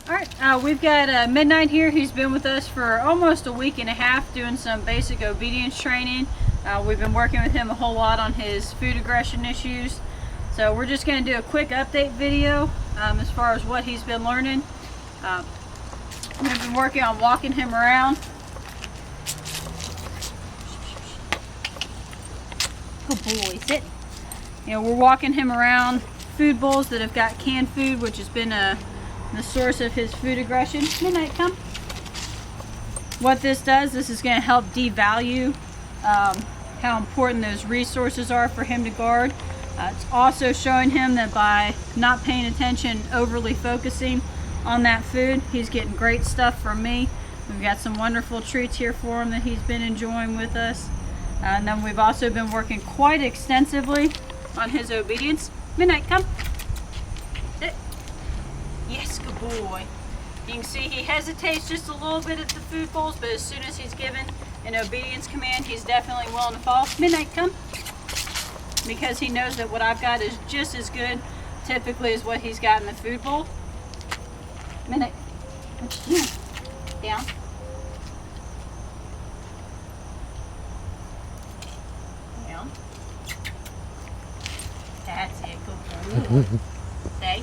Alright, we've got Midnight here. He's been with us for almost a week and a half doing some basic obedience training. We've been working with him a whole lot on his food aggression issues. So we're just going to do a quick update video as far as what he's been learning. We've been working on walking him around. Good boy, sit. You know, we're walking him around food bowls that have got canned food, which has been the source of his food aggression. Midnight, come. What this does, this is going to help devalue how important those resources are for him to guard. It's also showing him that by not paying attention, overly focusing on that food, he's getting great stuff from me. We've got some wonderful treats here for him that he's been enjoying with us. And then we've also been working quite extensively on his obedience. Midnight, come. Sit. Yes, good boy. You can see he hesitates just a little bit at the food bowls, but as soon as he's given an obedience command, he's definitely willing to follow. Midnight, come. Because he knows that what I've got is just as good, typically, as what he's got in the food bowl. Midnight. Down. Down. That's it. Good boy. Stay.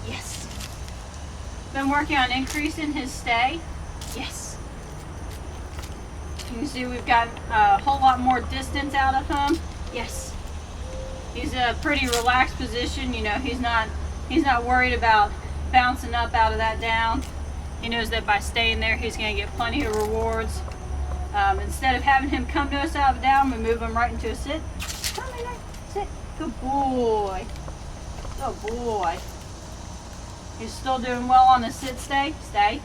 Yes. Been working on increasing his stay. Yes. You can see we've got a whole lot more distance out of him. Yes. He's a pretty relaxed position. You know, he's not worried about bouncing up out of that down. He knows that by staying there, he's going to get plenty of rewards. Instead of having him come to us out of a down, we move him right into a sit. Come in there. Sit. Good boy. Good boy. He's still doing well on the sit stay. Stay.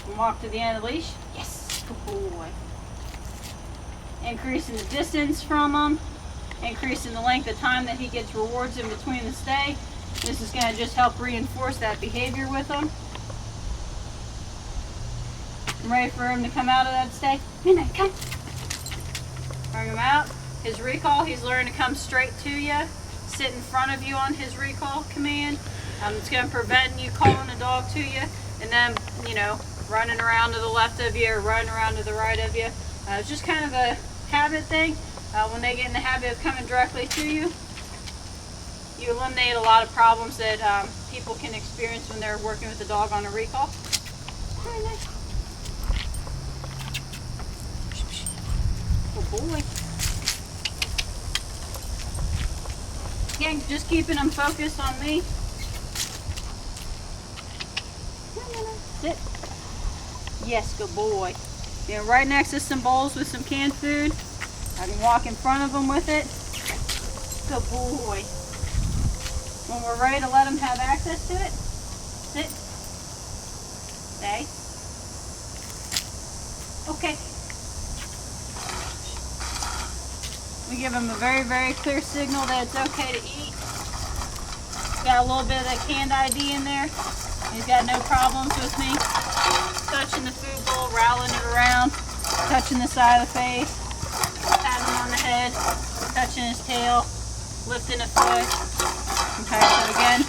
And walk to the end of the leash. Yes. Good boy. Increasing the distance from him. Increasing the length of time that he gets rewards in between the stay. This is going to just help reinforce that behavior with him. I'm ready for him to come out of that stay. Midnight, come. Bring him out. His recall, he's learning to come straight to you. Sit in front of you on his recall command. It's going to prevent you calling a dog to you and then, you know, running around to the left of you or running around to the right of you. It's just kind of a habit thing. When they get in the habit of coming directly to you, you eliminate a lot of problems that people can experience when they're working with a dog on a recall. Good boy. Again, just keeping them focused on me. Sit. Yes, good boy. You know, right next to some bowls with some canned food. I can walk in front of them with it. Good boy. When we're ready to let him have access to it, sit. Stay. Okay. We give him a very, very clear signal that it's okay to eat. Got a little bit of that canned ID in there. He's got no problems with me touching the food bowl, rattling it around, touching the side of the face, patting him on the head, touching his tail, lifting a foot. Okay, so again,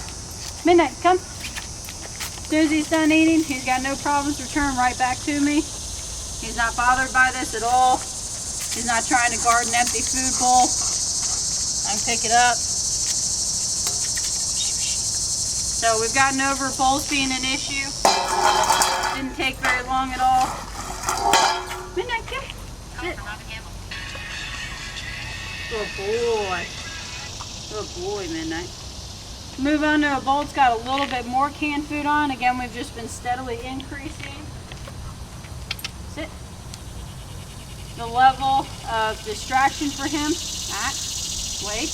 Midnight, come. As soon as he's done eating, he's got no problems returning right back to me. He's not bothered by this at all. He's not trying to guard an empty food bowl. I can pick it up. So we've gotten over bowls being an issue. Didn't take very long at all. Midnight, come. Sit. Good boy. Good boy, Midnight. Move on to a bowl that's got a little bit more canned food on. Again, we've just been steadily increasing. Sit. The level of distraction for him. Wait.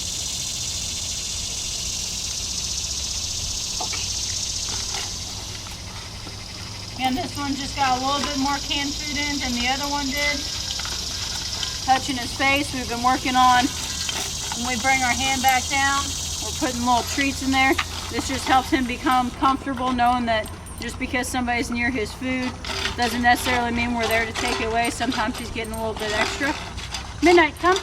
And this one just got a little bit more canned food in than the other one did. Touching his face, we've been working on, when we bring our hand back down, we're putting little treats in there. This just helps him become comfortable knowing that just because somebody's near his food doesn't necessarily mean we're there to take it away. Sometimes he's getting a little bit extra. Midnight, come.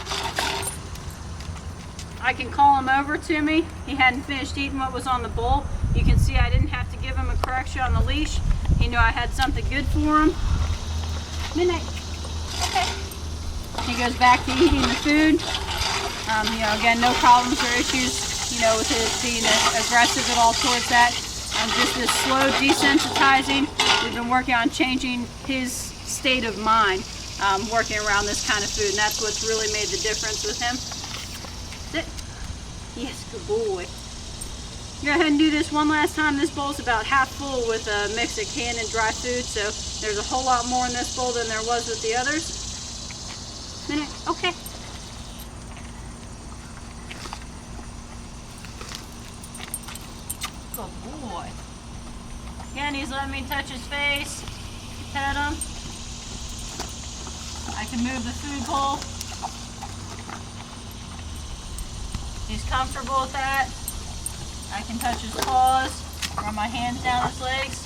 I can call him over to me. He hadn't finished eating what was on the bowl. You can see I didn't have to give him a correction on the leash. He knew I had something good for him. Midnight. Okay. He goes back to eating the food. You know, again, no problems or issues, you know, with it being aggressive at all towards that. Just this slow desensitizing. We've been working on changing his state of mind, working around this kind of food, and that's what's really made the difference with him. Sit. Yes, good boy. Go ahead and do this one last time. This bowl's about half full with a mix of canned and dry food, so there's a whole lot more in this bowl than there was with the others. Minute. Okay. Good boy. Again, he's letting me touch his face, pet him. I can move the food bowl. He's comfortable with that. I can touch his paws, run my hands down his legs.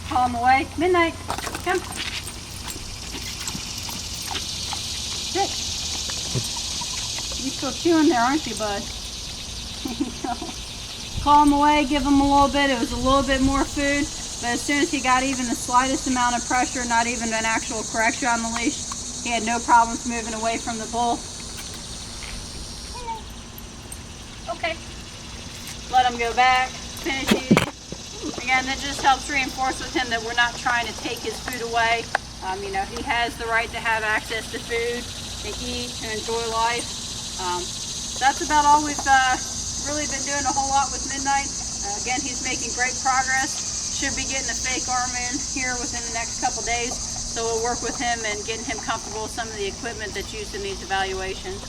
Call him away. Midnight, come. Sit. You're still chewing there, aren't you, bud? There you go. Call him away, give him a little bit. It was a little bit more food, but as soon as he got even the slightest amount of pressure, not even an actual correction on the leash, he had no problems moving away from the bowl. Okay. Let him go back, finish eating. Again, that just helps reinforce with him that we're not trying to take his food away. You know, he has the right to have access to food, to eat, to enjoy life. That's about all we've really been doing a whole lot with Midnight. Again, he's making great progress. Should be getting a fake arm in here within the next couple days. So we'll work with him and getting him comfortable with some of the equipment that's used in these evaluations.